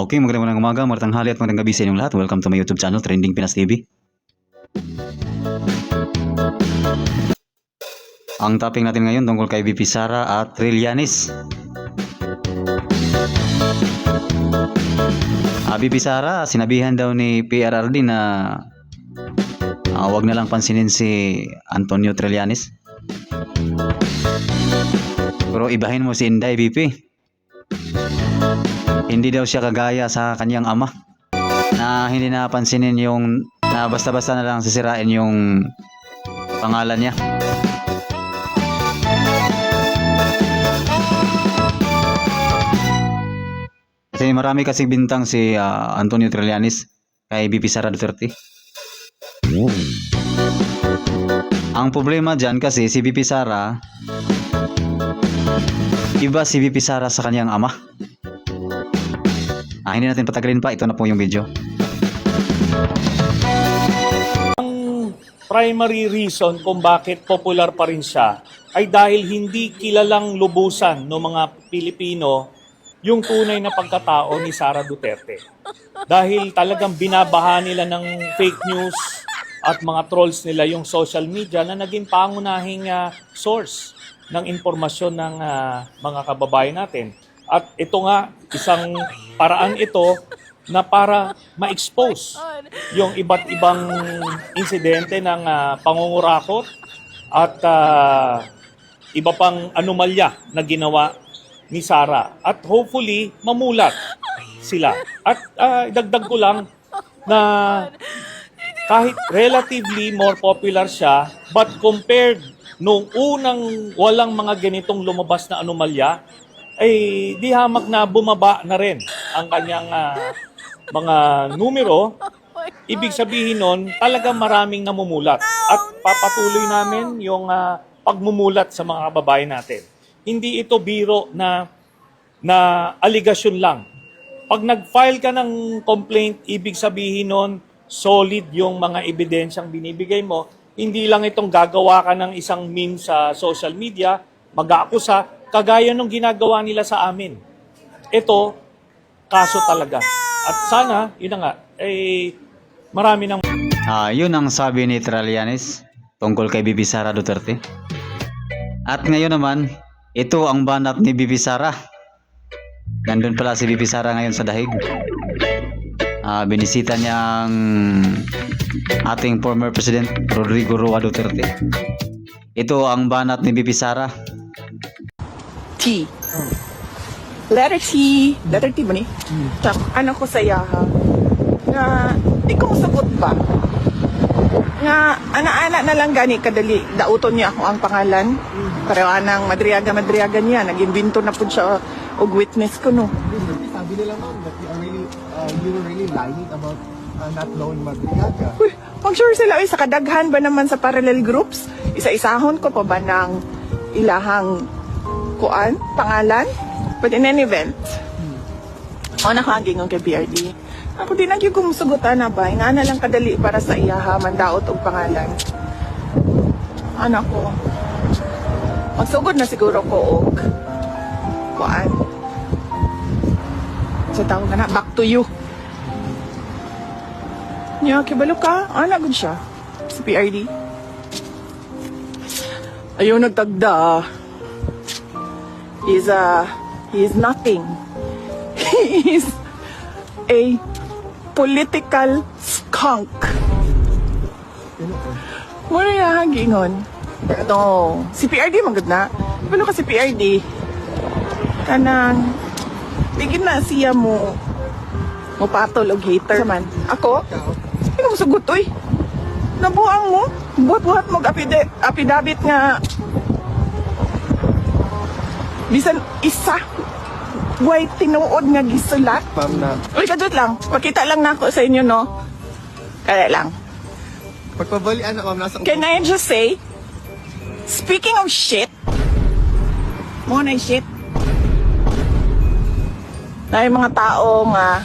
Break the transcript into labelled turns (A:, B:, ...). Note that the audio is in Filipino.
A: Okay, magandang umaga, magandang tanghali at magandang gabi sa inyong lahat. Welcome to my YouTube channel, Trending Pinas TV. Ang topic natin ngayon tungkol kay VP Sara at Trillanes. VP Sara, sinabihan daw ni PRRD na wag na lang pansinin si Antonio Trillanes. Pero ibahin mo si Inday, VP. Hindi daw siya kagaya sa kanyang ama na hindi napansinin yung na basta-basta na lang sisirain yung pangalan niya. Kasi marami kasing bintang si Antonio Trillanes kay VP Sara Duterte. Ang problema dyan kasi si VP Sara, iba si VP Sara sa kanyang ama. Hindi natin patagalin pa, ito na po yung video.
B: Ang primary reason kung bakit popular pa rin siya ay dahil hindi kilalang lubusan ng mga Pilipino yung tunay na pagkatao ni Sara Duterte. Dahil talagang binabaha nila ng fake news at mga trolls nila yung social media na naging pangunahing source ng impormasyon ng mga kababayan natin. At ito nga, isang paraan ito na para ma-expose yung iba't ibang insidente ng pangungurakot at iba pang anomalya na ginawa ni Sara. At hopefully, mamulat sila. At idagdag ko lang na kahit relatively more popular siya, but compared nung unang walang mga ganitong lumabas na anomalya, ay di hamak na bumaba na rin ang kanyang mga numero. Ibig sabihin nun, talagang maraming namumulat. At papatuloy namin yung pagmumulat sa mga kababayan natin. Hindi ito biro na aligasyon lang. Pag nag-file ka ng complaint, ibig sabihin nun, solid yung mga ebidensyang binibigay mo. Hindi lang itong gagawa ka ng isang meme sa social media, mag-aakusa, kagaya nung ginagawa nila sa amin. Ito, kaso talaga. At sana, yun na nga, marami ng...
A: Yun ang sabi ni Trillanes tungkol kay VP Sara Duterte. At ngayon naman, ito ang banat ni VP Sara. Nandun pala si VP Sara ngayon sa Dahig. Binisita niya ang ating former President Rodrigo Roa Duterte. Ito ang banat ni VP Sara.
C: T. Letter T. Letter T ba ni? Tak, ano ko sa yaha. Nga, di ko sagot ba? Nga, ana-ana na lang gani kadali. Dauton niya ako ang pangalan. Pero anang madriaga niya. Nag-imbento na po siya og witness ko, no?
D: Sabi nila ma'am that you were really lying about not knowing Madriaga.
C: Uy, pag sure sila, sa kadaghan ba naman sa parallel groups? Isa-isahon ko pa ba ng ilahang pangalan? But in any event, nakaging ang kay PRD. Ako din nagyug kumusugutan na ba? Nga na lang kadali para sa iyaha, mandaot og pangalan. Anak ko, magsugod na siguro ko og sa tawag na, back to you. Nya, kibalo ka? Good siya. Si PRD. Ayaw nagtagda. He is nothing. He is a political skunk. Muna na hagingon. Ito, si PRD magad na. Pero kasi PRD, kanang, bigin na siya mo patol o hater. Saman, ako? Hindi mo sagot, uy. Nabuang mo. Buhat-buhat mo apidabit nga bisan isa way tinuod nga gisulat.
D: Ma'am na,
C: Uy, kadot lang. Pakita lang na ako sa inyo, no? Kaya lang.
D: pagpabalian na ma'am, nasa
C: Can I just say, speaking of shit, mga na shit, na yung mga tao nga